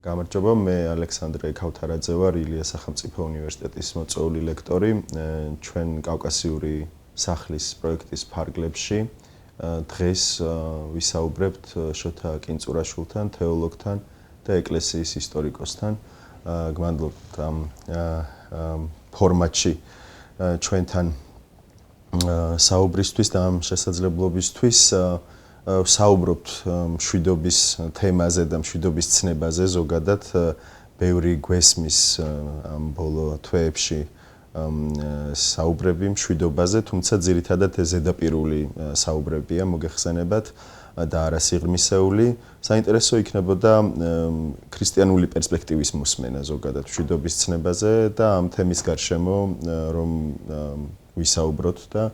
გამარჯობა, მე ალექსანდრე ქავთარაძე ვარ, ილიას სახელმწიფო უნივერსიტეტის მოწვეული ლექტორი, ჩვენ კავკასიური სახლის პროექტის ფარგლებში. დღეს ვისაუბრებთ შოთა კინწურაშვილთან, თეოლოგთან და ეკლესიის ისტორიკოსთან. გმადლობთ ამ ფორმატში ჩვენთან საუბრისთვის და ამ შესაძლებლობისთვის. საუბრობთ მშვიდობის თემაზე და მშვიდობის ცნებაზე ზოგადად ბევრი გვესმის ამ ბოლო თვეებში საუბრები მშვიდობაზე, თუმცა ძირითადად ზედაპირული საუბრებია მოგეხსენებათ და არა სიღრმისეული. საინტერესო იქნებოდა ქრისტიანული პერსპექტივის მოსმენა ზოგადად მშვიდობის ცნებაზე და ამ თემის გარშემო რომ ვისაუბროთ და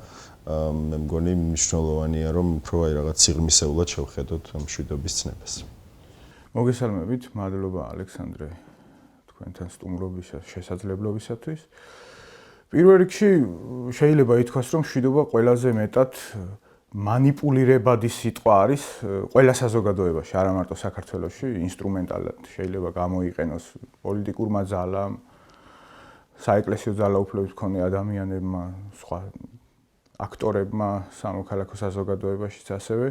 მე მგონი მნიშვნელოვანია რომ უფრო რაღაც სიღრმისეულად შევხედოთ მშვიდობის ცნებას. მოგესალმებით, მადლობა ალექსანდრე თქვენთან სტუმრობის შესაძლებლობისათვის. პირველ რიგში შეიძლება ითქვას რომ მშვიდობა ყველაზე მეტად მანიპულირებადი სიტყვა არის ყველა საზოგადოებაში, არა მარტო საქართველოში, ინსტრუმენტალად შეიძლება გამოიყენოს პოლიტიკურმა ძალამ, საეკლესიო ძალაუფლების მქონე ადამიანებმა, სხვა აქტორებმა სამოქალაქო საზოგადოებაშიც ასევე.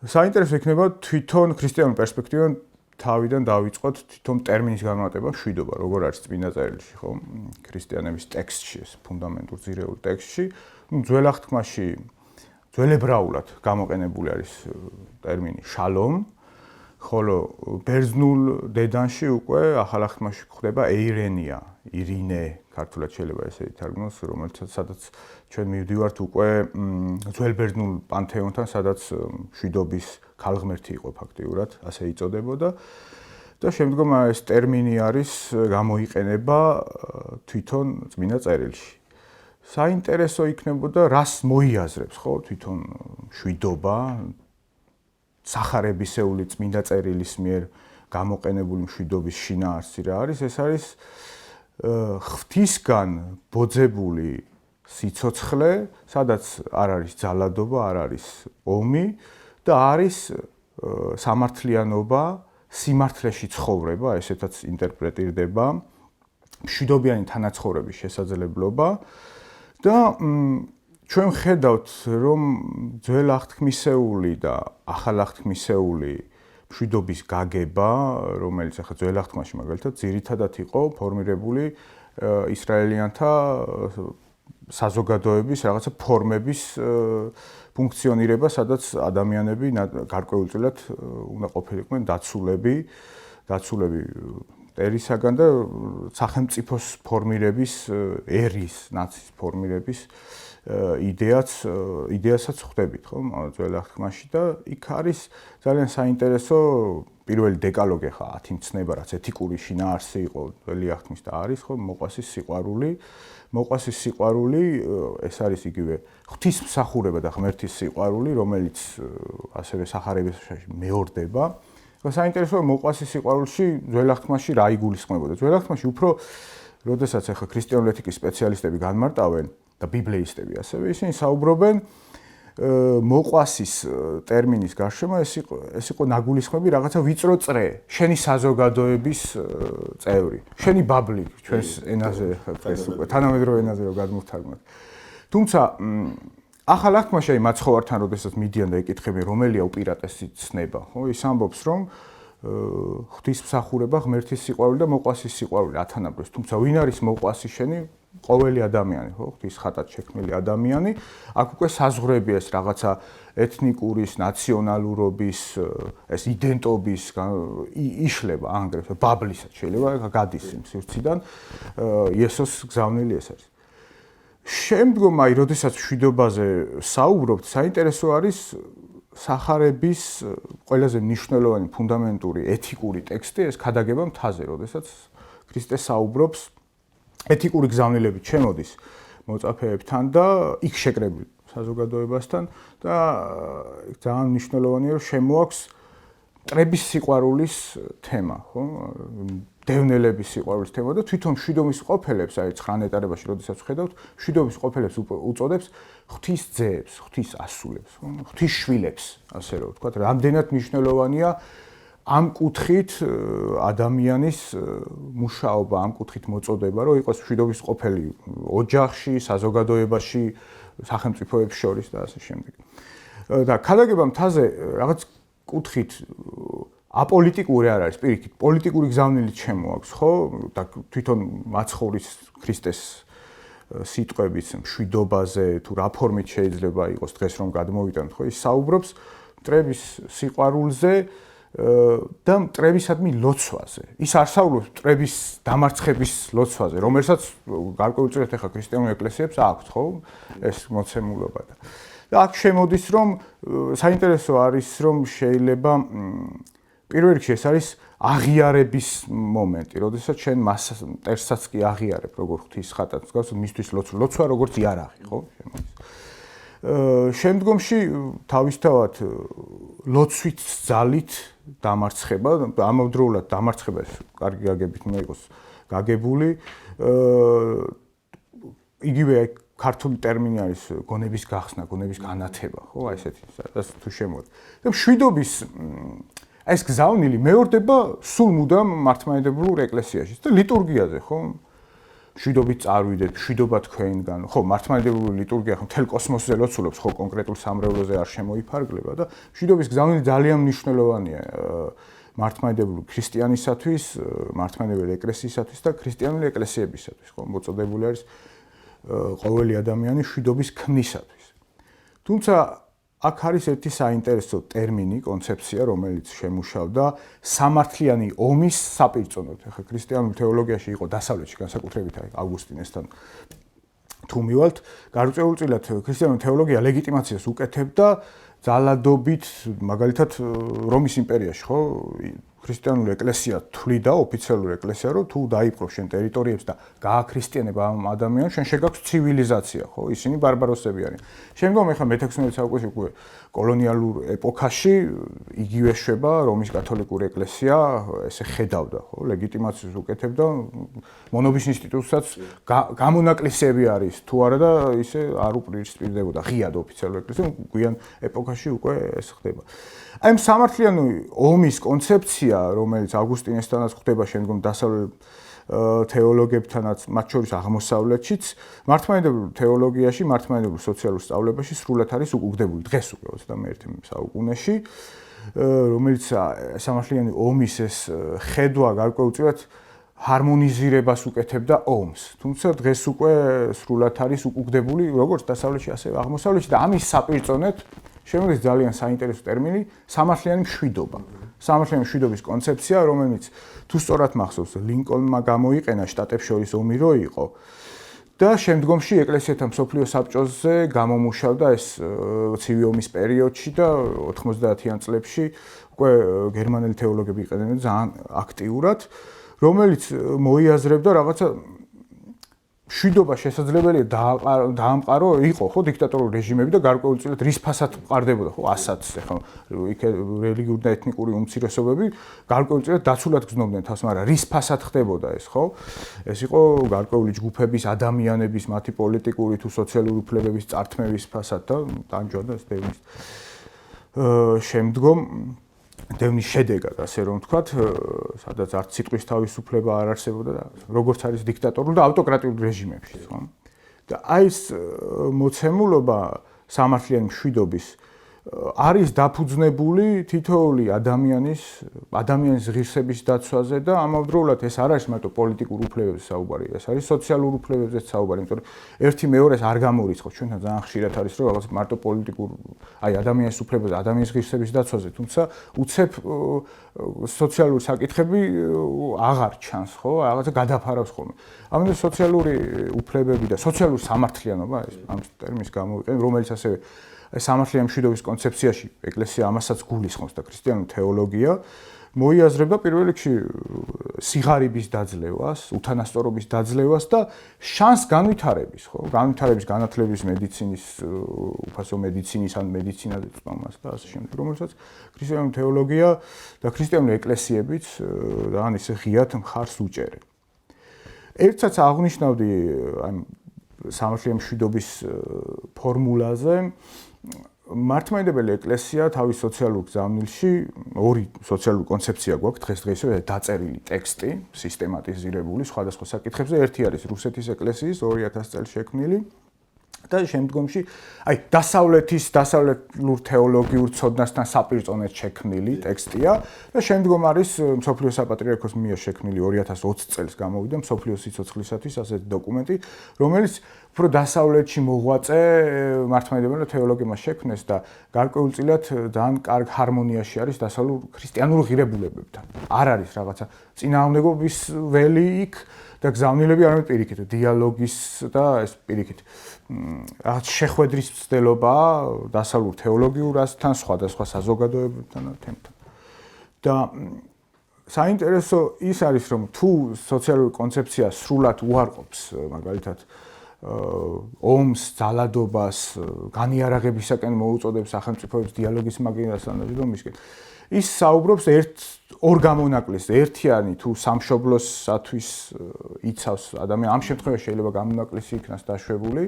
საინტერესო იქნება თვითონ ქრისტიანულ პერსპექტივიდან თავიდან დავიწყოთ თვითონ ტერმინის განმარტება მშვიდობა, როგორ არის წმინდა წერილში, ხო? ქრისტიანების ტექსტში, ეს ფუნდამენტურ ძირეულ ტექსტში, ძველ აღთქმაში ძველებრაულად გამოყენებული არის ტერმინი შალომ, ხოლო ბერძნულ დედანში უკვე ახალ აღთქმაში გვხვდება ეირენია, ირინე, ქართულად შეიძლება ესე ითარგმნოს, რომელსაც სადაც ჩვენ მივდივართ უკვე ძველ ბერძნულ პანთეონთან, სადაც მშვიდობის ქალღმერთი იყო ფაქტიურად, ასე იწოდებოდა და შემდგომ ეს ტერმინი არის გამოიყენება თვითონ წმინდა წერილში. საინტერესო იქნებოდა რას მოიაზრებს, ხო, თვითონ მშვიდობა სახარებისეული წმინდა წერილის მიერ გამოყენებული მშვიდობის შინაარსი რა არის? ეს არის ღვთისგან ბოძებული სიცოცხლე, სადაც არ არის ძალადობა, არ არის ომი და არის სამართლიანობა, სიმართლეში ცხოვრება, ესეთაც ინტერპრეტირდება, მშვიდობიანი თანაცხოვრების შესაძლებლობა და ჩვენ ხედავთ, რომ ძველ აღთქმისეული და ახალ აღთქმისეული მშვიდობის გაგება, რომელიც ახლა ძველ აღთქმაში მაგალითად ძირითადად იყო ფორმირებული ისრაელიანთა საზოგადოების რაღაცა ფორმების ფუნქციონირება, სადაც ადამიანები გარკვეულწილად უნდა ყოფილიყვნენ დაცულები ერისაგან და სახელმწიფოს ფორმირების, ერის, ნაციის ფორმირების იდეასაც ხვდებით, ხო, ძველ აღთქმაში და იქ არის ძალიან საინტერესო პირველი დეკალოგი ხა 10 მცნება, რაც ეთიკური შინაარსი იყო ძველი აღთქმის და არის, ხო, მოყვასის სიყვარული. მოყვასის სიყვარული ეს არის იგივე ღვთისმსახურება და ღმერთის სიყვარული, რომელიც ასევე სახარებაში მეორდება. საინტერესოა მოყვასის სიყვარულში ძველ აღთქმაში რა იგულისხმებოდა. ძველ აღთქმაში უფრო როდესაც ახლა ქრისტიანული ეთიკის სპეციალისტები განმარტავენ და ბიბლიისტები ასევე ისინი საუბრობენ მოყვასის ტერმინის გარშემო ეს იყო ნაგულისხმები რაღაცა ვიწრო წრე, შენი საზოგადოების წევრი, შენი ბაბლი ჩვენს ენაზე ეს უკვე თანამედროვე ენაზე რო გადმოვთარგმნოთ. თუმცა ახალ აღთქმაში აი მაცხოვართან როდესაც მიდიან და ეკითხებიან რომელია უპირატესი ცნება, ხო? ის ამბობს რომ ღვთისმსახურება, ღმერთის სიყვარული და მოყვასის სიყვარული ათანაბრებს. თუმცა ვინ არის მოყვასი შენი? ყოველი ადამიანი, ხო, ღვთის ხატად შექმნილი ადამიანი, აქ უკვე საზღვრებია ეს რაღაცა ეთნიკურის, ნაციონალურობის, ეს იდენტობის იშლება ანგრევს, ბაბლისაც შეიძლება გადის იმ სივრციდან, იესოს გზავნილი ეს არის. შემდგომ აი, როდესაც მშვიდობაზე საუბრობთ, საინტერესო არის სახარების ყველაზე მნიშვნელოვანი ფუნდამენტური ეთიკური ტექსტი, ეს ქადაგება მთაზე, როდესაც ქრისტე საუბრობს ეთიკური გზავნილებით შემოდის მოწაფეებთან და იქ შეკრებილ საზოგადოებასთან და ძალიან მნიშვნელოვანია რომ შემოაქვს მტრების სიყვარულის თემა, ხო? დევნელების სიყვარულის თემა და თვითონ მშვიდობის ყოფილებს, აი 9 ეტარებაში, როდესაც ვხედავთ, მშვიდობის ყოფილებს უწოდებს ღვთის ძეებს, ღვთის ასულებს, ღვთის შვილებს, ასე რომ ვთქვათ, რამდენად მნიშვნელოვანია ამ კუთხით ადამიანის მუშაობა, ამ კუთხით მოწოდება, რომ იყოს მშვიდობის ყოფილი ოჯახში, საზოგადოებაში, სახელმწიფოებს შორის და ასე შემდეგ. და ქადაგება მთაზე რაღაც კუთხით აპოლიტიკური არ არის, პირიქით, პოლიტიკური გზავნილიც ჩემო აქვს, ხო? და თვითონ მაცხოვრის ქრისტეს სიტყვებით მშვიდობაზე თუ რა ფორმით შეიძლება იყოს დღეს რომ გადმოვიტანოთ, ხო? ის საუბრობს მტრების სიყვარულზე და მტრებისადმი ლოცვაზე. ის არსაულობს მტრების დამარცხების ლოცვაზე, რომელსაც გარკვეულწილად ახლა ქრისტიანულ ეკლესიებს აქვს, ხო? ეს მოცემულობა და აქ შემოდის რომ საინტერესო არის რომ შეიძლება პირველ რიგში ეს არის აღიარების მომენტი, როდესაც შენ მტერსაც კი აღიარებ, როგორ ღვთის ხატად მსგავს, მისთვის ლოცვა როგორც იარაღი, ხო? შემდგომში თავისთავად ლოცვით ძალით დამარცხება, ამავდროულად დამარცხება ეს კარგი გაგებით უნდა იყოს გაგებული. იგივე ქართული ტერმინი არის გონების გახსნა, გონების განათება, ხო? აი ესეთი, სადაც თუ შემოვა. და მშვიდობის ეს გზავნილი მეორდება სულ მუდამ მართლმადიდებლურ ეკლესიაში და ლიტურგიაზე, ხო? მშვიდობით წარვიდეთ, მშვიდობა თქვენგან. ხო, მართლმადიდებლური ლიტურგია ხო მთელ კოსმოსზე ლოცულობს, ხო კონკრეტულ სამრევლოზე არ შემოიფარგლება და მშვიდობის გზავნილი ძალიან მნიშვნელოვანია მართლმადიდებლური ქრისტიანისათვის, მართლმადიდებელი ეკლესიისათვის და ქრისტიანული ეკლესიებისათვის, ხო? მოწოდებული არის ყოველი ადამიანი მშვიდობის ქმნისათვის. თუმცა აქ არის ერთი საინტერესო ტერმინი, კონცეფცია, რომელიც შემუშავდა სამართლიანი ომის საპირწონოდ. ახლა ქრისტიანულ თეოლოგიაში იყო დასავლეთში განსაკუთრებით ავგუსტინესთან თუ მივალთ, გარკვეულწილად ქრისტიანული თეოლოგია ლეგიტიმაციას უკეთებდა ძალადობით, მაგალითად რომის იმპერიაში, ხო? ქრისტიანული ეკლესია თვლიდა, ოფიციალური ეკლესია, რომ თუ დაიპყრო შენ ტერიტორიებს და გააქრისტიანებ ამ ადამიანს, შენ შეგაქვს ცივილიზაცია, ხო? ისინი ბარბაროსები არიან. შემდგომ ახლა მე-16 საუკუნეში უკვე კოლონიალურ ეპოქაში იგივე შვება რომის კათოლიკური ეკლესია ესე ხედავდა, ხო? ლეგიტიმაციას უკეთებდა მონობის ინსტიტუტსაც გამონაკლისები არის თუ არა და ისე არ უპირისპირდებოდა ღიად ოფიციალურ ეკლესიას, გვიან ეპოქაში უკვე ეს ხდება. აი ამ სამართლიანი ომის კონცეფცია, რომელიც ავგუსტინესთანაც ხდება, შემდგომ დასავლელ თეოლოგებთანაც, მათ შორის აღმოსავლეთშიც, მართლმადიდებლურ თეოლოგიაში, მართლმადიდებლურ სოციალურ სწავლებაში სრულად არის უკუგდებული დღეს უკვე 21 საუკუნეში, რომელიც სამართლიანი ომის ეს ხედვა გარკვეულწილად ჰარმონიზირებას უკეთებდა ომს. თუმცა დღეს უკვე სრულად არის უკუგდებული როგორც დასავლეთში, ასევე აღმოსავლეთში და ამის საპირწონედ შემოდის ძალიან საინტერესო ტერმინი სამართლიანი მშვიდობა. სამართლიანი მშვიდობის კონცეფცია, რომელიც თუ სწორად მახსოვს, ლინკოლნმა გამოიყენა შტატებს შორის ომი რო იყო და შემდგომში ეკლესიათა მსოფლიო საბჭოზე გამომუშავდა ეს ცივი ომის პერიოდში და 90-იან წლებში უკვე გერმანელი თეოლოგები იყენებდნენ ძალიან აქტიურად, რომელიც მოიაზრებდა რაღაცა მშვიდობა შესაძლებელია დაამყარო იყო ხო დიქტატორული რეჟიმები და გარკვეულწილად რის ფასად ყარდებოდა ხო ასადს ახლა იქ რელიგიური და ეთნიკური უმცირესობები გარკვეულწილად დაცულად გრძნობდნენ თავს, მაგრამ რის ფასად ხდებოდა ეს ხო? ეს იყო გარკვეული ჯგუფების, ადამიანების, მათი პოლიტიკური თუ სოციალური უფლებების წართმევის ფასად და ტანჯვა და ეს დევნის შემდგომ დევნის შედეგად, ასე რომ ვთქვათ, სადაც არც სიტყვის თავისუფლება არ არსებობდა და როგორც არის დიქტატორულ და ავტოკრატიულ რეჟიმებში, ხო? და აი ეს მოცემულობა სამართლიანი მშვიდობის არის დაფუძნებული თითოეული ადამიანის ღირსების დაცვაზე და ამავდროულად ეს არ არის მარტო პოლიტიკურ უფლებებზე საუბარი, ეს არის სოციალურ უფლებებზე საუბარი, იმიტომ რომ ერთი მეორეს არ გამორიცხავს, ჩვენთან ძალიან ხშირად არის რომ რაღაც მარტო პოლიტიკურ, აი ადამიანის უფლებებზე, ადამიანის ღირსების დაცვაზე, თუმცა უცებ სოციალური საკითხები აღარ ჩანს, ხო? რაღაცა გადაფარავს ხოლმე. ამიტომ სოციალური უფლებები და სოციალური სამართლიანობა ეს ამ ტერმინს გამოვიყენე, რომელიც ასევე სამართლიანი მშვიდობის კონცეფციაში ეკლესია ამასაც გულისხმობს და ქრისტიანული თეოლოგია მოიაზრებდა პირველ რიგში სიღარიბის დაძლევას, უთანასწორობის დაძლევას და შანს განვითარების, ხო? განვითარების, განათლების, მედიცინის, უფასო მედიცინის ან მედიცინაზე წვდომას და ასე შემდეგ, რომელსაც ქრისტიანული თეოლოგია და ქრისტიანული ეკლესიებიც ძალიან ისე ღიად მხარს უჭერენ. ერთსაც აღნიშნავდი ამ სამართლიანი მშვიდობის ფორმულაზე მართლმადიდებელი ეკლესია თავის სოციალურ გზავნილში ორი სოციალური კონცეფცია გვაქვს დღესდღეობით დაწერილი ტექსტი, სისტემატიზირებული სხვადასხვა საკითხებზე. ერთი არის რუსეთის ეკლესიის 2000 წელს შექმნილი და შემდგომში დასავლურ თეოლოგიურ ცოდნასთან საპირწონედ შექმნილი ტექსტია და შემდგომ არის მსოფლიო საპატრიარქოს მიერ შექმნილი 2020 წელს გამოვიდა მსოფლიო სიცოცხლისათვის ასეთი დოკუმენტი, რომელიც უფრო დასავლეთში მოღვაწე მართლმადიდებელთა თეოლოგებმა შექმნეს და გარკვეულწილად ძალიან კარგ ჰარმონიაში არის დასავლურ ქრისტიანულ ღირებულებებთან. არ არის რაღაცა წინააღმდეგობის ველი იქ და გზავნილები არამედ პირიქით, დიალოგის და ეს პირიქით რაღაც შეხვედრის ცდელობა დასავლურ თეოლოგიურასთან, სხვადასხვა საზოგადოებებთან და თემთან. და საინტერესო ის არის, რომ თუ სოციალური კონცეფცია სრულად უარყოფს მაგალითად ომს, ძალადობას, განიარაღებისაკენ მოუწოდებს სახელმწიფოებს დიალოგის მაგინასთან და მისკენ. ის საუბრობს ორ გამონაკლისზე. ერთიანი თუ სამშობლოსათვის იცავს ადამიანი, ამ შემთხვევაში შეიძლება გამონაკლისი იქნას დაშვებული,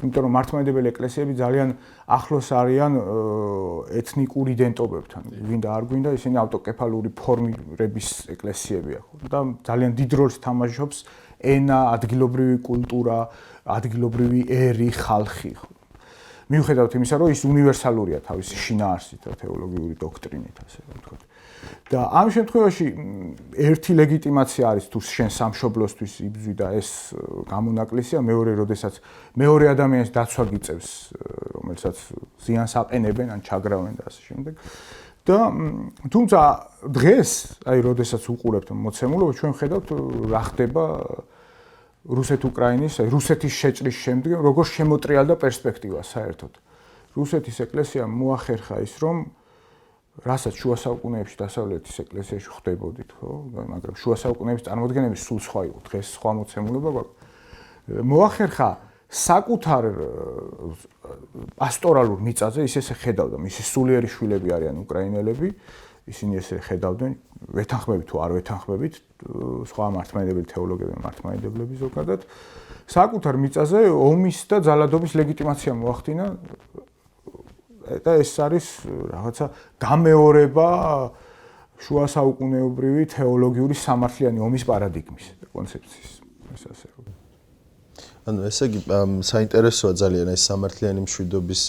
იმიტომ რომ მართლმადიდებელი ეკლესიები ძალიან ახლოს არიან ეთნიკურ იდენტობებთან. გვინდა არ გვინდა, ისინი ავტოკეფალური ფორმირების ეკლესიებია და ძალიან დიდ როლს თამაშობს ენა, ადგილობრივი კულტურა, ადგილობრივი ერი, ხალხი. მიუხედავად იმისა, რომ ის უნივერსალურია თავისი შინაარსით და თეოლოგიური დოქტრინით, ასე ვთქვათ. და ამ შემთხვევაში ერთი ლეგიტიმაცია არის თუ შენ სამშობლოსთვის იბრძვი და ეს გამონაკლისია, მეორე, როდესაც მეორე ადამიანის დაცვა გიწევს, რომელსაც ზიანს აყენებენ ან ჩაგრავენ და ასე შემდეგ. და თუმცა დღეს, როდესაც უყურებთ მოცემულობა, ჩვენ ხედავთ რა ხდება რუსეთ-უკრაინის, რუსეთის შეჭრის შემდეგ, როგორ შემოტრიალდა პერსპექტივა საერთოდ. რუსეთის ეკლესიამ მოახერხა ის, რომ რასაც შუა საუკუნეებში დასავლეთის ეკლესიაში ხდებოდით, ხო? მაგრამ შუა საუკუნეების წარმოდგენები სულ სხვა იყო. დღეს სხვა მოცემულობა გვაქვს. მოახერხა საკუთარ პასტორალურ მიწაზე ის ესე ხედავდა, მისი სულიერი შვილები არიან უკრაინელები, ისინი ესე ხედავდნენ, ვეთანხმებით თუ არ ვეთანხმებით, სხვა მართლმადიდებელი თეოლოგები, მართლმადიდებლები ზოგადად, საკუთარ მიწაზე ომის და ძალადობის ლეგიტიმაცია მოახდინა და ეს არის რაღაცა გამეორება შუა საუკუნეობრივი თეოლოგიური სამართლიანი ომის პარადიგმის კონცეფციის. ეს ასე. ანუ ესე იგი საინტერესოა ძალიან ეს სამართლიანი მშვიდობის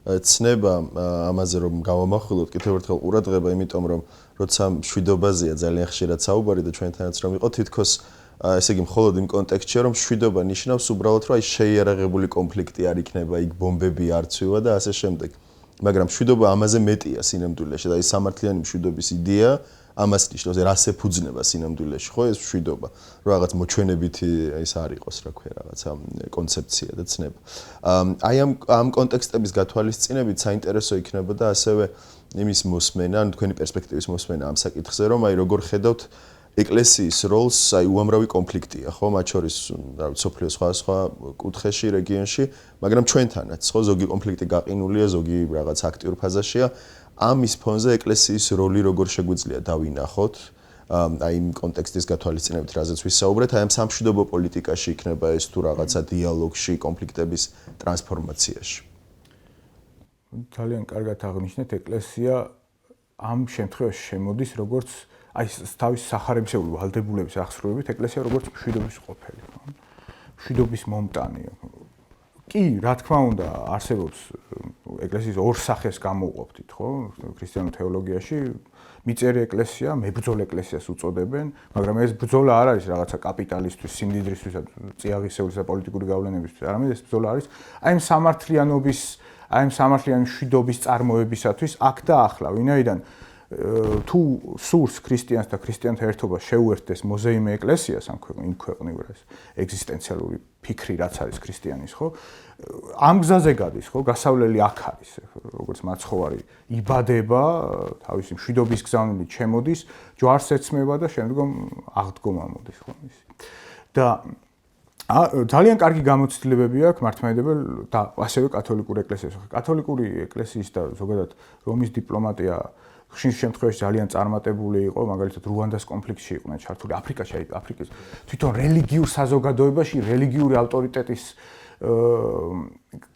ცნება ამაზე რომ გავამახვილოთ კიდევ ერთხელ ყურადღება, იმიტომ რომ როცა მშვიდობაზეა ძალიან ხშირად საუბარი და ჩვენთანაც რომ იყო თითქოს ესე იგი მხოლოდ იმ კონტექსტში რომ მშვიდობა ნიშნავს უბრალოდ რომ შეიარაღებული კონფლიქტი არ იქნება, იქ ბომბები არ ცვივა და ასე შემდეგ. მაგრამ მშვიდობა ამაზე მეტია სინამდვილეში და ის სამართლიანი მშვიდობის იდეა ამას ნიშნავს, რას ეფუძნება სინამდვილეში, ხო ეს მშვიდობა, რომ რაღაც მოჩვენებითი ის არ იყოს, რა ქვია, რაღაცა კონცეფცია და ცნება. აი ამ კონტექსტების გათვალისწინებით საინტერესო იქნებოდა ასევე იმის მოსმენა, ანუ თქვენი პერსპექტივის მოსმენა ამ საკითხზე, რომ აი როგორ ხედავთ ეკლესიის როლს, აი უამრავი კონფლიქტია, ხო, მათ შორის რა ვიცი, სოფლიოს სხვა კუთხეში, რეგიონში, მაგრამ ჩვენთანაც, ხო, ზოგი კონფლიქტი გაყინულია, ზოგი რაღაც აქტიურ ფაზაშია. ამის ფონზე ეკლესიის როლი როგორ შეგვიძლია დავინახოთ, აი იმ კონტექსტის გათვალისწინებით, რაზეც ვისაუბრეთ, აი ამ სამშვიდობო პოლიტიკაში იქნება ეს თუ რაღაცა დიალოგში, კონფლიქტების ტრანსფორმაციაში. ძალიან კარგად აღნიშნეთ, ეკლესია ამ შემთხვევაში შემოდის როგორც აი თავის სახარებისეული ვალდებულების აღსრულებით, ეკლესია როგორც მშვიდობის ყოფილი, ხო? მშვიდობის მომტანი. კი, რა თქმა უნდა, არსებობს ეკლესიის ორ სახეს გამოვყოფთით, ხო? ქრისტიანულ თეოლოგიაში მიწერი ეკლესია, მებრძოლ ეკლესიას უწოდებენ, მაგრამ ეს ბრძოლა არ არის რაღაცა კაპიტალისტვის, სიმდიდრისთვის, წიაღისეულის და პოლიტიკური გავლენებისთვის, არამედ ეს ბრძოლა არის აი ამ სამართლიანობის, აი ამ სამართლიანი მშვიდობის წარმოებისათვის აქ და ახლა, ვინაიდან თუ სურს ქრისტიანს და ქრისტიანთა ერთობა შეუერთდეს მოზეიმე ეკლესიას ამ ქვეყნივრას ეგზისტენციალური ფიქრი რაც არის ქრისტიანის, ხო? ამ გზაზე გადის, ხო? გასავლელი აქ არის, როგორც მაცხოვარი იბადება, თავისი მშვიდობის გზავნილით შემოდის, ჯვარს ეცმება და შემდგომ აღდგომა მოდის, ხო? და ძალიან კარგი გამოცდილებები აქვს მართლმადიდებელ და ასევე კათოლიკურ ეკლესიას. კათოლიკური ეკლესიის და ზოგადად რომის დიპლომატია ხშირ შემთხვევაში ძალიან წარმატებული იყო, მაგალითად რუანდას კონფლიქტში იყვნენ ჩართული, აფრიკის თვითონ რელიგიურ საზოგადოებაში რელიგიური ავტორიტეტის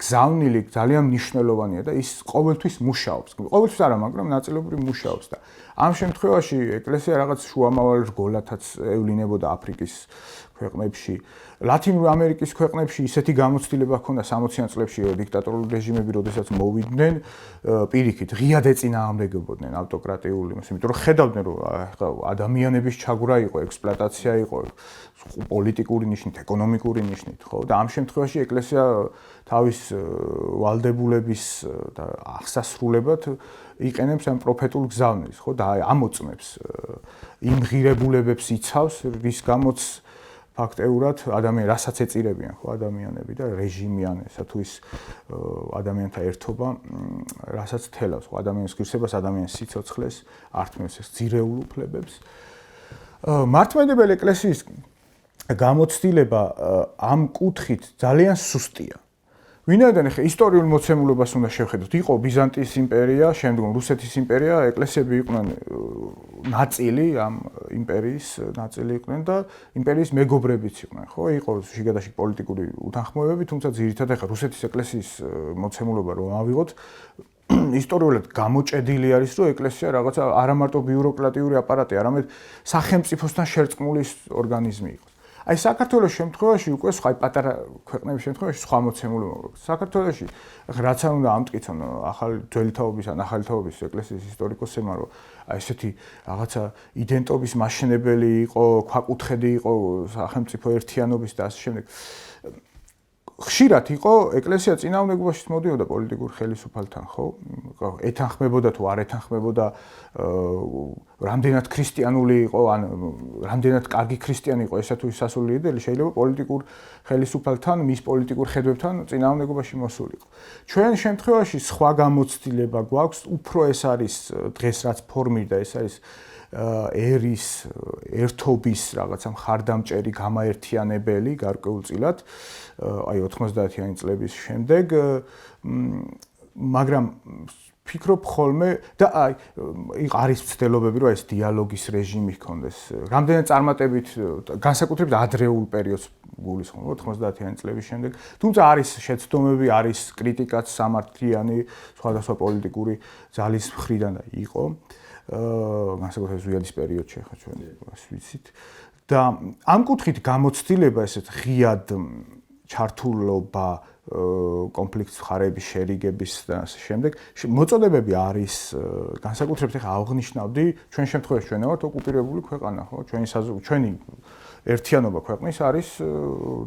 გზავნილი ძალიან მნიშვნელოვანია და ის ყოველთვის მუშაობს. ყოველთვის არა, მაგრამ ნაწილობრივ მუშაობს და ამ შემთხვევაში ეკლესია რაღაც შუამავალი რგოლათაც ევლინებოდა აფრიკის ქვეყნებში, ლათინური ამერიკის ქვეყნებში ისეთი გამოცდილება ჰქონდა 60-იან წლებში დიქტატორული რეჟიმები, როდესაც მოვიდნენ პირიქით, ღიად ეწინააღმდეგებოდნენ ავტოკრატიული, იმიტომ რომ ხედავდნენ, რომ ადამიანების ჩაგვრა იყო, ექსპლუატაცია იყო, პოლიტიკური ნიშნით, ეკონომიკური ნიშნით, ხო? და ამ შემთხვევაში ეკლესია თავის ვალდებულების და აღსასრულებლად იყენებს ამ პროფეტულ გზავნილს, ხო? და ამოწმებს იმ ღირებულებებს იცავს, რის გამოც ფაქტეურად რასაც ეწირებიან ხო ადამიანები და რეჟიმი ან ესა თუ ის ადამიანთა ერთობა რასაც თელავს ხო ადამიანის ღირსებას, ადამიანის სიცოცხლეს, ართმევს ეს ძირეულ უფლებებს. მართლმადიდებელი ეკლესიის გამოცდილება ამ კუთხით ძალიან სუსტია. ვინაიდან ახლა ისტორიულ მოცემულობას უნდა შევხედოთ, იყო ბიზანტიის იმპერია, შემდგომ რუსეთის იმპერია, ეკლესიები იყვნენ ნაწილი ამ იმპერიის ნაწილი იყვნენ და იმპერიის მეგობრებიც იყვნენ, ხო? იყო შიგადაშიგ პოლიტიკური უთანხმოებები, თუმცა ძირითადად ახლა რუსეთის ეკლესიის მოცემულობა რომ ავიღოთ, ისტორიულად გამოჭედილი არის, რომ ეკლესია რაღაცა არა მარტო ბიუროკრატიული აპარატი, არამედ სახელმწიფოსთან შერწყმული ორგანიზმი იყო. აი საქართველოს შემთხვევაში უკვე სხვა პატარა ქვეყნების შემთხვევაში სხვა მოცემულობა აქვს. საქართველოში რაც არ უნდა ამტკიცონ ახალი ძველი თაობის ან ახალი თაობის ეკლესიის ისტორიკოსებმა, რომ აი ესეთი რაღაცა იდენტობის მაშენებელი იყო, ქვაკუთხედი იყო სახელმწიფო ერთიანობის და ასე შემდეგ. ხშირად იყო ეკლესია წინააღმდეგობაში მოდიოდა პოლიტიკურ ხელისუფალთან, ხო? ეთანხმებოდა თუ არ ეთანხმებოდა რამდენად ქრისტიანული იყო, ან რამდენად კარგი ქრისტიანი იყო ესა თუ ის სასულიერო ლიდერი, შეიძლება პოლიტიკურ ხელისუფალთან, მის პოლიტიკურ ხედვებთან წინააღმდეგობაში მოსულიყო. ჩვენ შემთხვევაში სხვა გამოცდილება გვაქვს, უფრო ეს არის დღეს რაც ფორმირდა, ეს არის ერის ერთობის რაღაცა მხარდამჭერი გამაერთიანებელი გარკვეულწილად აი 90-იანი წლების შემდეგ მაგრამ ფიქრობ ხოლმე და აი არის ცდილობები რომ ეს დიალოგის რეჟიმი ჰქონდეს რამდენად წარმატებით განსაკუთრებით ადრეულ პერიოდს გულისხმობ 90-იანი წლების შემდეგ თუმცა არის შეცდომები არის კრიტიკაც სამართლიანი სხვადასხვა პოლიტიკური ძალის მხრიდან იყო განსაკუთრებით ზვიადის პერიოდში ახლა ჩვენ ვიცით და ამ კუთხით გამოცდილება ესეთ ღიად ჩართულობა კონფლიქტის მხარეების შერიგების და ასე შემდეგ მოწოდებები არის განსაკუთრებით ახლა აღნიშნავდი ჩვენ შემთხვევაში ჩვენ ვართ ოკუპირებული ქვეყანა ხო ჩვენი ერთიანობა ქვეყნის არის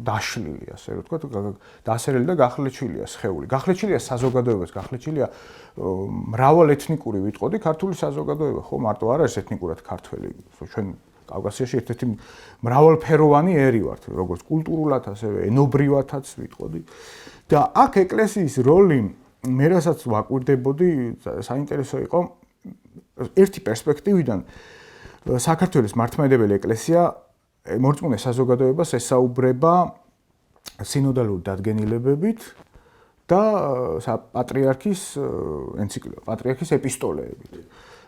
დაშლილი ასე რომ ვთქვათ დასერილი და გახლეჩილია სხეული გახლეჩილია საზოგადოებას გახლეჩილია მრავალეთნიკური ვიტყოდი ქართული საზოგადოება ხო მარტო არ არის ეთნიკურად ქართველი ჩვენ კავკასიაში ერთ-ერთი მრავალფეროვანი ერი ვართ როგორც კულტურულად ასევე ენობრივადაც ვიტყოდი და აქ ეკლესიის როლი მე რასაც ვაკვირდებოდი საინტერესო იყო ერთი პერსპექტივიდან საქართველოს მართლმადიდებელი ეკლესია მორწმუნე საზოგადოებას ესაუბრება სინოდალური დადგენილებებით და პატრიარქის ენციკლიკა პატრიარქის ეპისტოლეებით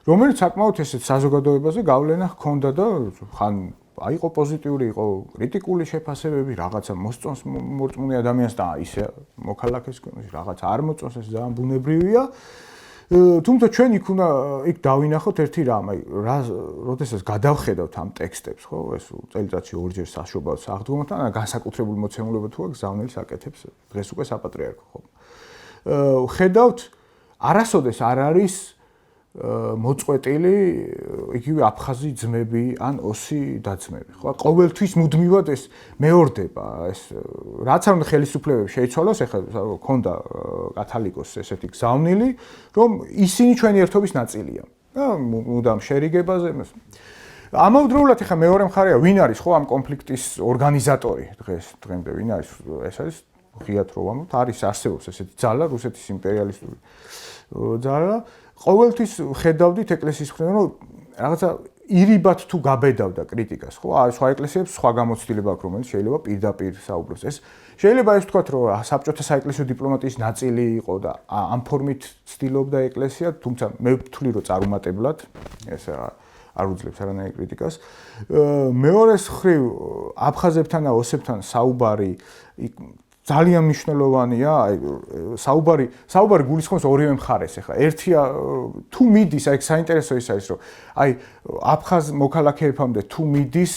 რომელიც საკმაოდ ესეთ საზოგადოებაზე გავლენა ჰქონდა და ხან იყო პოზიტიური, იყო კრიტიკული შეფასებები, რაღაცა მოსწონს მორწმუნე ადამიანს და ისე მოქალაქეს რაღაც არ მოწონს, ეს ძალიან ბუნებრივია. თუმცა ჩვენ იქ უნდა იქ დავინახოთ ერთი რამ, აი როდესაც გადავხედავთ ამ ტექსტებს, ხო, ეს წელიწადში ორჯერ საშობავს აღდგომასთან, განსაკუთრებული მოცემულობა თუ აქვს ზავნელის აკეთებს დღეს უკვე საპატრიარქო, ხო. ხედავთ, არასოდეს არ არის მოწყვეტილი იგივე აფხაზი ძმები ან ოსი დაძმები ხო ყოველთვის მუდმივად ეს მეორდება ეს რაც არ უნდა ხელისუფლებები შეიცვალოს ეხლა ქონდა კათალიკოს ესეთი გზავნილი რომ ისინი ჩვენი ერთობის ნაწილია და მუდამ შერიგებაზე ამავდროულად ეხლა მეორე მხარეა ვინ არის ხო ამ კონფლიქტის ორგანიზატორი დღემდე ვინ არის ეს არის ღიად რო ვამბობთ არის არსებობს ესეთი ძალა რუსეთის იმპერიალისტური ძალა ყოველთვის ხედავდით ეკლესიის მხრიდან რომ რაღაცა ირიბად თუ გაბედავდა კრიტიკას ხო სხვა ეკლესიებს სხვა გამოცდილება აქვს რომელიც შეიძლება პირდაპირ საუბროს ეს შეიძლება ეს ვთქვათ რომ საბჭოთა საეკლესიო დიპლომატიის ნაწილი იყო და ამ ფორმით ცდილობდა ეკლესია თუმცა მე ვთვლი რომ წარუმატებლად ეს არ უძლებს არანაირ კრიტიკას მეორეს მხრივ აფხაზებთან და ოსებთან საუბარი ძალიან მნიშვნელოვანია, აი საუბარი გულისხმობს ორივე მხარეს. ეხლა ერთია თუ მიდის, აი საინტერესო ის არის, რომ აი აფხაზ მოქალაქეებამდე თუ მიდის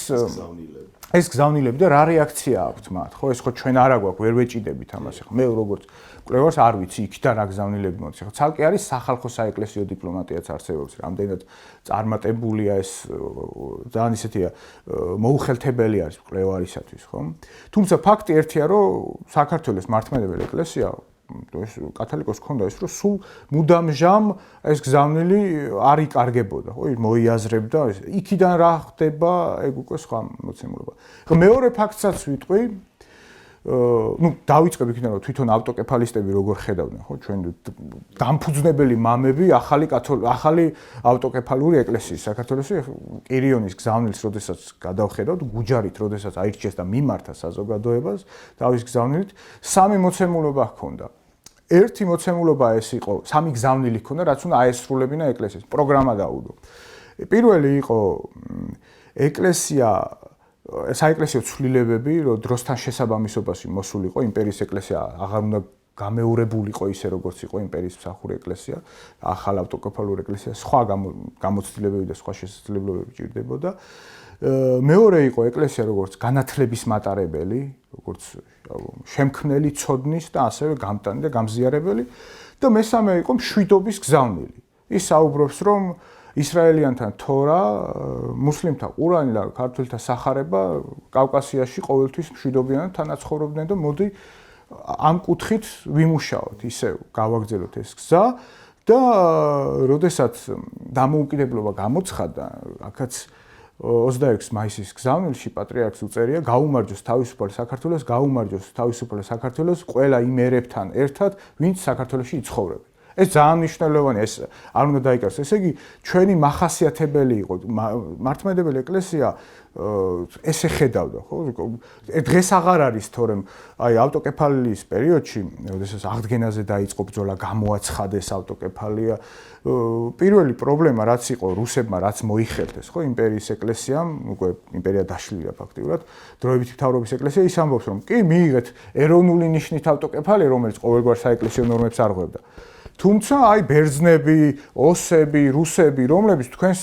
ეს გზავნილები და რა რეაქცია აქვთ მათ, ხო? ეს ხო ჩვენ არა გვაქვს, ვერ ვეჭიდებით ამას. ეხლა მე როგორც კვლევარს არ ვიცი იქიდან რა გზავნილები მოდის. ეხლა ცალკე არის სახალხო საეკლესიო დიპლომატიაც არსებობს, რამდენად წარმატებულია ეს ძალიან ისეთია მოუხელთებელი არის კვლევარისათვის, ხო? თუმცა ფაქტი ერთია, რომ საქართველოს მართლმადიდებელი ეკლესია ეს კათოლიკოს ქონდა ის რომ სულ მუდამჟამ ეს გზავნილი არ იკარგებოდა, ხო, მოიაზრებდა, იქიდან რა ხდება, ეგ უკვე სხვა მოცემულობა. მეორე ფაქტსაც ვიტყვი, დავიწყებ იქიდან რომ თვითონ ავტოკეფალისტები როგორ ხედავდნენ, ხო, ჩვენ დამფუძნებელი მამები ახალი ავტოკეფალური ეკლესიის საქართველოში კირიონის გზავნილს როდესაც გადავხედავთ, გუჯარით როდესაც აირჩიეს და მიმართა საზოგადოებას, თავის გზავნილით სამი მოცემულობა ჰქონდა. ერთი მოცემულობა ეს იყო, სამი გზავნილი ჰქონდა, რაც უნდა აესრულებინა ეკლესიას, პროგრამა დაუდო. პირველი იყო ეკლესია საეკლესიო ცვლილებები, რომ დროსთან შესაბამისობაში მოსულიყო იმპერიის ეკლესია, აღარ უნდა გამეურებულიყო ისე როგორც იყო იმპერიის მსახური ეკლესია, ახალ ავტოკეფალურ ეკლესია, სხვა გამოცდილებები და სხვა შესაძლებლობები ჭირდებოდა. მეორე იყო ეკლესია როგორც განათლების მატარებელი, როგორც შემქმნელი ცოდნის და ასევე გამტანი და გამზიარებელი და მესამე იყო მშვიდობის გზავნილი. ის საუბრობს, რომ ისრაელიანთან თორა, მუსლიმთა ყურანი და ქართველთა სახარება კავკასიაში ყოველთვის მშვიდობიანად თანაცხოვრობდნენ და მოდი ამ კუთხით ვიმუშაოთ, ისევ გავაგრძელოთ ეს გზა და როდესაც დამოუკიდებლობა გამოცხადდა, აქაც 26 მაისის გზავნილში პატრიარქს უწერია გაუმარჯოს თავისუფალი საქართველოს, გაუმარჯოს თავისუფალი საქართველოს ყველა იმ ერებთან ერთად, ვინც საქართველოში იცხოვრებენ. ეს ძალიან მნიშვნელოვანია, ეს არ უნდა დაიკარგოს. ესე იგი, ჩვენი მახასიათებელი იყო მართლმადიდებელი ეკლესია ესე ხედავდა, ხო? დღეს აღარ არის, თორემ აი ავტოკეფალიის პერიოდში, როდესაც აღდგენაზე დაიწყო ბრძოლა, გამოაცხადეს ავტოკეფალია. პირველი პრობლემა რაც იყო რუსებმა, რაც მოიხელთეს, ხო, იმპერიის ეკლესიამ, უკვე იმპერია დაშლილია ფაქტიურად, დროებითი მთავრობის ეკლესია ის ამბობს, რომ კი მიიღეთ ეროვნული ნიშნით ავტოკეფალია, რომელიც ყოველგვარ საეკლესიო ნორმებს არღვევდა. თუმცა აი ბერძნები, ოსები, რუსები, რომლებიც თქვენს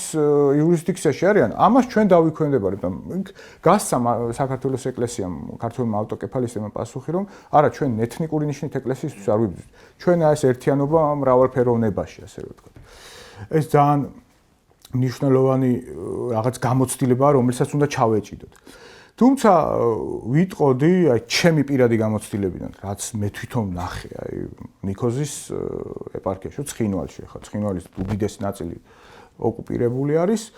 იურისდიქციაში არიან, ამას ჩვენ დავიქვემდებარებთ. გასცა საქართველოს ეკლესიამ, ქართულმა ავტოკეფალისტებმა პასუხი, რომ არა, ჩვენ ეთნიკური ნიშნით ეკლესიისთვის არ ვიბრძვით. ჩვენ ეს ერთიანობა მრავალფეროვნებაში, ასე ვთქვათ. ეს ძალიან მნიშვნელოვანი რაღაც გამოცდილებაა, რომელსაც უნდა ჩავეჭიდოთ. თუმცა ვიტყოდი, აი ჩემი პირადი გამოცდილებიდან, რაც მე თვითონ ნახე, აი ნიქოზის ეპარქიაში, ცხინვალში, ხა ცხინვალის უდიდესი ნაწილი ოკუპირებული არის.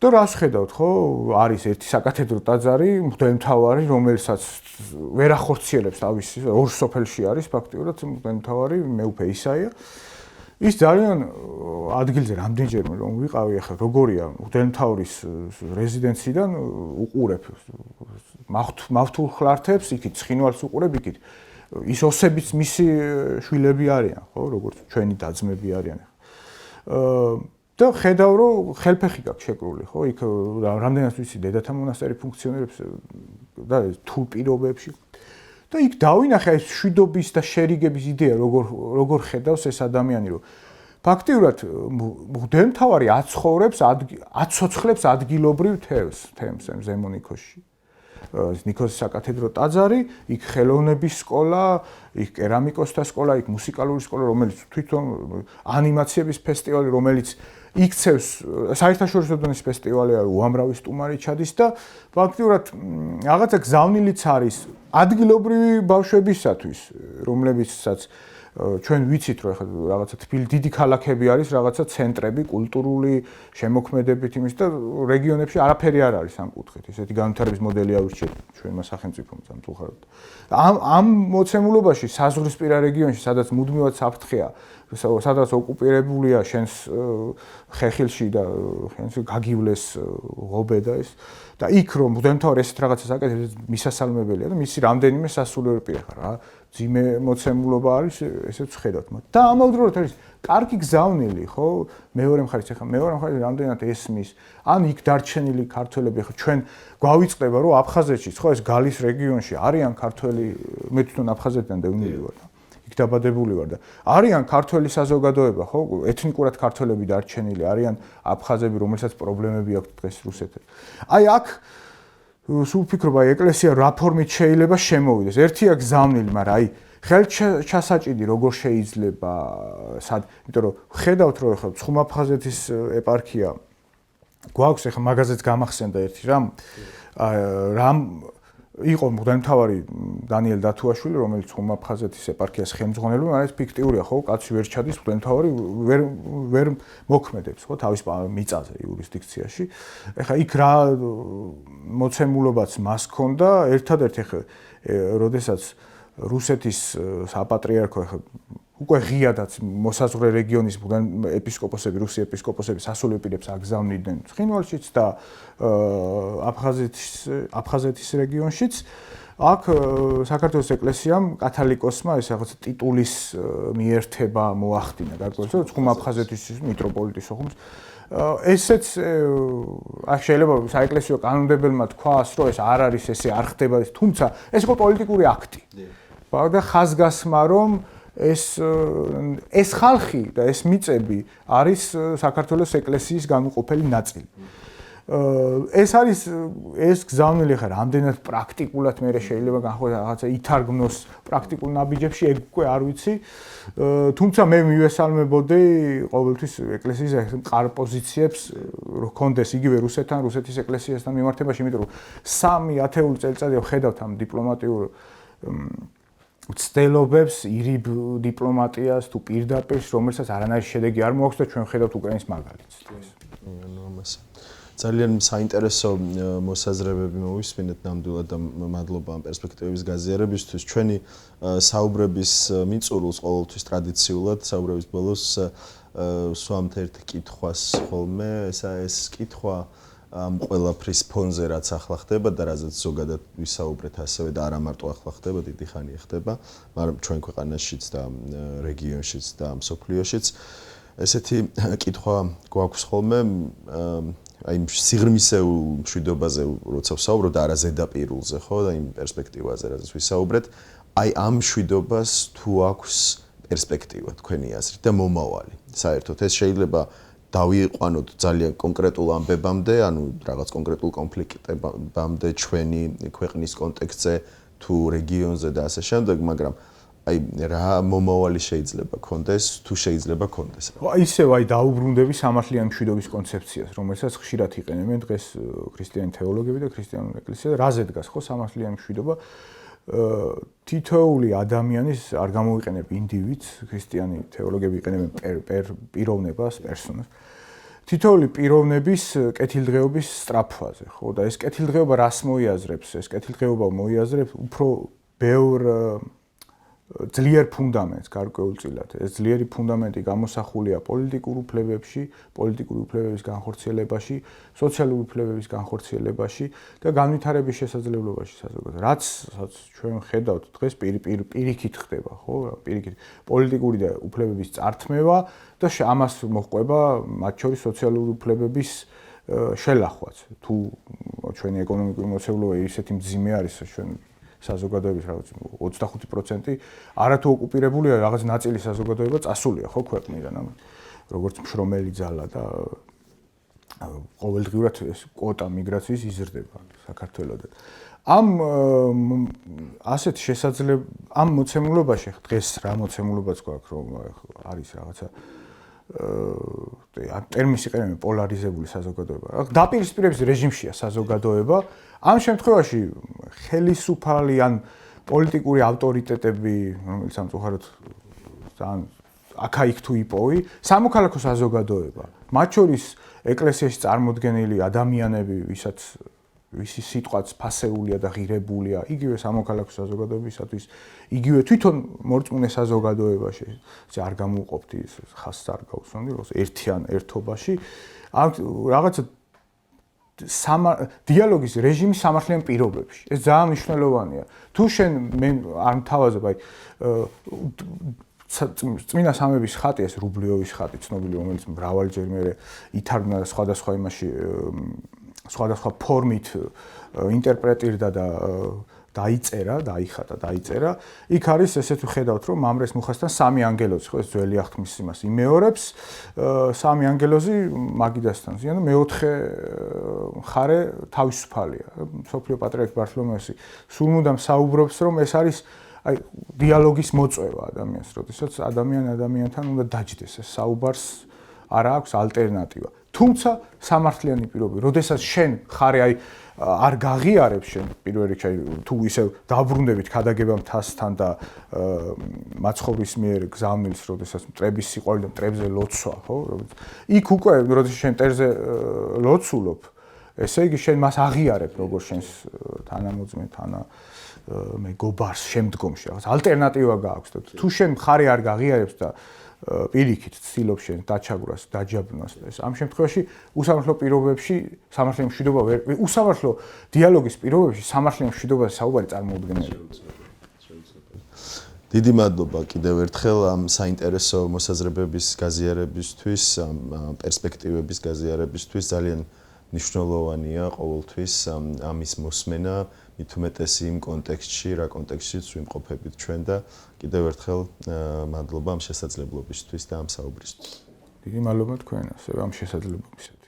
და რას ხედავთ, ხო? არის ერთი საკათედრო ტაძარი, მღვდელმთავარი, რომელსაც ვერ ახორციელებს თავის ორ სოფელში არის ფაქტიურად მღვდელმთავარი მეუფე ისაია. ის ძალიან ადგილზე რამდენჯერმე რომ ვიყავი, ახლა როგორია მღვდელმთავრის რეზიდენციიდან უყურებ მავთულ ხლართებს, იქით ცხინვალს უყურებ, იქით ის ოსებიც მისი შვილები არიან, ხო, როგორც ჩვენი დაძმები არიან. და ხედავ რომ ხელფეხი გაქვს შეკრული, ხო, იქ რამდენად ვიცი დედათა მონასტერი ფუნქციონირებს და თულ პირობებში. და იქ დავინახე ეს მშვიდობის და შერიგების იდეა, როგორ ხედავს ეს ადამიანი, რომ ფაქტიურად მღვდელმთავარი აცოცხლებს ადგილობრივ თემს ზემო ნიქოზში. ნიქოზის საკათედრო ტაძარი, იქ ხელოვნების სკოლა, იქ კერამიკოსთა სკოლა, იქ მუსიკალური სკოლა, რომელიც თვითონ ანიმაციების ფესტივალი, რომელიც იქცევს საერთაშორისო დონის ფესტივალია, უამრავი სტუმარი ჩადის და ფაქტიურად რაღაცა გზავნილიც არის ადგილობრივი ბავშვებისათვის, რომლებიცაც ჩვენ ვიცით, რომ ეხლა რაღაცა დიდი ქალაქები არის, რაღაცა ცენტრები, კულტურული შემოქმედებით იმის და რეგიონებში არაფერი არ არის ამ კუთხით. ესეთი განვითარების მოდელი ავირჩიეთ ჩვენმა სახელმწიფომ სამწუხაროდ. ამ მოცემულობაში საზღვრისპირა რეგიონში, სადაც მუდმივად საფრთხეა სადაც ოკუპირებულია შენს ხეხილში და შენს გაგივლეს ღობე და ეს და იქ რომ მუდმივად ესეთ რაღაცას აკეთებს მისასალმებელია და მისი რამდენიმე სასულიერო პირი ხარ რა ძიმე მოცემულობა არის ესეც ხედავთ მაგრამ და ამავდროულად არის კარგი გზავნილი ხო მეორე მხარეს ახლა მეორე მხარეს რამდენად ესმის ან იქ დარჩენილი ქართველები ხო ჩვენ გვავიწყდება რომ აფხაზეთში ხო ეს გალის რეგიონში არიან ქართველი მე თვითონ აფხაზეთიდან დევნილი ვარ იქ დაბადებული ვარ და არიან ქართველი საზოგადოება ხო ეთნიკურად ქართველები დარჩენილი არიან აფხაზები რომელსაც პრობლემები აქვს დღეს რუსეთთან აი აქ სულ ვფიქრობ აი ეკლესია რა ფორმით შეიძლება შემოვიდეს ერთია გზავნილი მაგრამ აი ხელჩასაჭიდი როგორ შეიძლება სად იმიტომ რომ ხედავთ რომ ახლა ცხუმაფხაზეთის ეპარქია გვაქვს ახლა მაგაზეც გამახსენდა ერთი რამ იყო მღვდელმთავარი დანიელ დათუაშვილი რომელიც ცხუმაფხაზეთის ეპარქიას ხელმძღვანელი მაგრამ ეს ფიქტიურია ხო კაცი ვერ ჩადის მღვდელმთავარი ვერ მოქმედებს ხო თავის მიწაზე იურისდიქციაში ახლა იქ რა მოცემულობაც მას ჰქონდა ერთადერთი ახლა როდესაც რუსეთის საპატრიარქო ახლა უკვე ღიადაც მოსაზღვრე რეგიონის ეპისკოპოსები, რუსი ეპისკოპოსები სასულიერო პირებს აგზავნიდნენ ცხინვალშიც და აფხაზეთის რეგიონშიც. აქ საქართველოს ეკლესიამ კათალიკოსმა ეს რაღაც ტიტულის მიერთება მოახდინა, გარკვეულწილად ცხუმაფხაზეთის მიტროპოლიტის ოხუმს. ესეც აქ შეიძლება საეკლესიო კანონმდებელმა თქვას, რომ ეს არ არის ესე არ ხდება, თუმცა ეს იყო პოლიტიკური აქტი. და ხაზგასმა რომ ეს ხალხი და ეს მიწები არის საქართველოს ეკლესიის განუყოფელი ნაწილი. ეს არის ეს გზავნილი ხარ რამდენად პრაქტიკულად მე შეიძლება განხორციელოს რაღაცა ითარგმნოს პრაქტიკულ ნაბიჯებში ეგ უკვე არ ვიცი. თუმცა მე მივესალმებოდი ყოველთვის ეკლესიის მყარ პოზიციებს რო კონდეს იგივე რუსეთთან, რუსეთის ეკლესიასთან მიმართებაში, იმიტომ რომ 3 ათეული წელიწადია ვხედავთ ამ დიპლომატიურ ცდილობებს, ირიბ დიპლომატიას თუ პირდაპირ, რომელსაც არანაირი შედეგი არ მოაქვს და ჩვენ ხედავთ უკრაინის მაგალითს. ძალიან საინტერესო მოსაზრებები მოვისმინეთ ნამდვილად და მადლობა ამ პერსპექტივების გაზიარებისთვის. ჩვენი საუბრების მიწურულს ყოველთვის ტრადიციულად საუბრების ბოლოს სვამთ ერთ კითხვას ხოლმე, ეს კითხვა ამ ყველაფრის ფონზე რაც ახლა ხდება და რაზეც ზოგადად ვისაუბრეთ ასევე და არა მარტო ახლა ხდება, დიდი ხანია ხდება, მაგრამ ჩვენ ქვეყანაშიც და რეგიონშიც და მსოფლიოშიც ესეთი კითხვა გვაქვს ხოლმე აი სიღრმისეულ მშვიდობაზე როცა ვსაუბრობ და არა ზედაპირულზე ხო და იმ პერსპექტივაზე რაზეც ვისაუბრეთ აი ამ მშვიდობას თუ აქვს პერსპექტივა თქვენი აზრით და მომავალი საერთოდ ეს შეიძლება დავიყვანოთ ძალიან კონკრეტულ ამბებამდე ანუ რაღაც კონკრეტულ კონფლიქტებამდე ჩვენი ქვეყნის კონტექსტზე თუ რეგიონზე და ასე შემდეგ მაგრამ აი რა მომავალი შეიძლება კონდეს თუ შეიძლება კონდეს ისევ აი დაუბრუნდები სამართლიანი მშვიდობის კონცეფციას რომელსაც ხშირად იყენებენ დღეს ქრისტიანი თეოლოგები და ქრისტიანული ეკლესია რაზე დგას ხო სამართლიანი მშვიდობა თითოეული ადამიანის არ გამოიყენებ ინდივიდს ქრისტიანი თეოლოგები იყენებენ პიროვნებას პერსონას თითოეული პიროვნების კეთილდღეობის სწრაფვაზე ხო და ეს კეთილდღეობა რას მოიაზრებს ეს კეთილდღეობა მოიაზრებს უფრო ბევრ ძლიერ ფუნდამენტს გარკვეულწილად. ეს ძლიერი ფუნდამენტი გამოსახულია პოლიტიკურ უფლებებში, პოლიტიკური უფლებების განხორციელებაში, სოციალური უფლებების განხორციელებაში და განვითარების შესაძლებლობაში საზოგადოებრივ. რაც ჩვენ ხედავთ დღეს პირიქით ხდება, ხო? პირიქით პოლიტიკური და უფლებების წართმევა და ამას მოჰყვება მათ შორის სოციალური უფლებების შელახვაც. თუ ჩვენი ეკონომიკური მოცემულობა ისეთი მძიმე არის, ჩვენ საზოგადოების რაღაც 25% არათუ ოკუპირებულია რაღაც ნაწილი საზოგადოება წასულია ხო ქვეყნიდან ამ როგორც მშრომელი ძალა და ყოველდღიურად ეს კვოტა მიგრაციის იზრდება საქართველოსთან. ამ ასეთ შესაძლებლ ამ მოცემულობაში დღეს რა მოცემულობაც გვაქვს რომ არის რაღაცა ამ ტერმინს იყენებენ პოლარიზებული საზოგადოება. დაპირისპირების რეჟიმშია საზოგადოება. ამ შემთხვევაში ხელისუფალი ან პოლიტიკური ავტორიტეტები, რომელიც სამწუხაროდ ძალიან აქა-იქ თუ იპოვი, სამოქალაქო საზოგადოება, მათ შორის ეკლესიაში წარმოდგენილი ადამიანები, ვისაც ვისი სიტყვაც ფასეულია და ღირებულია, იგივე სამოქალაქო საზოგადოებისათვის, იგივე თვითონ მორწმუნე საზოგადოებაში, არ გამოვყოფთ ის ხაზს არ გავუსვამდი, როგორც ერთიან ერთობაში, რაღაცა დიალოგის რეჟიმი სამართლიან პირობებში. ეს ძალიან მნიშვნელოვანია. თუ შენ მე არ მთავაზებ, აი წმინდა სამების ხატი, ეს რუბლიოვის ხატი, ცნობილი, რომელიც მრავალჯერ მე ითარგმნა სხვადასხვა იმაში, სხვადასხვა ფორმით ინტერპრეტირდა და დაიწერა. იქ არის ესეთ ვხედავთ, რომ მამრეს მუხასთან სამი ანგელოზი, ხო, ეს ძველი აღთქმის იმას იმეორებს, სამი ანგელოზი მაგიდასთან ზიან და მეოთხე მხარე თავისუფალია. სოფლიო პატრიარქი ბართლომეოსი სულ მუდამ საუბრობს, რომ ეს არის აი დიალოგის მოწვევა ადამიანს, როდესაც ადამიანთან უნდა დაჯდეს ეს საუბარს, არ აქვს ალტერნატივა. თუმცა სამართლიანი პირობები, როდესაც შენ ხარ აი არ გაღიარებ შენ პირველ რიგში თუ ისევ დაბრუნდებით ქადაგებამ თასთან და მაცხოვრის მიერ გზავნილს, როდესაც მტრების სიყვარული და მტრებზე ლოცვა, ხო? იქ უკვე როდესაც შენ მტერზე ლოცულობ, ესე იგი შენ მას აღიარებ როგორც შენს თანამოძმე მეგობარს შემდგომში, რაღაც ალტერნატივა გააქვს და თუ შენ მხარე არ გაღიარებს და პირიქით ცდილობს შენ დაჩაგვრას, დაჯაბრნას და ეს ამ შემთხვევაში უსამართლო პირობებში სამართლიანი მშვიდობა უსამართლო დიალოგის პირობებში სამართლიანი მშვიდობაზე საუბარი წარმოუდგენელია. დიდი მადლობა კიდევ ერთხელ ამ საინტერესო მოსაზრებების გაზიარებისთვის, ამ პერსპექტივების გაზიარებისთვის. ძალიან მნიშვნელოვანია ყოველთვის ამის მოსმენა, მით უმეტეს იმ კონტექსტში, რა კონტექსტშიც ვიმყოფებით ჩვენ და კიდევ ერთხელ მადლობა ამ შესაძლებლობისთვის და ამ საუბრისთვის. დიდი მადლობა თქვენ, ასევე ამ შესაძლებლობისთვის.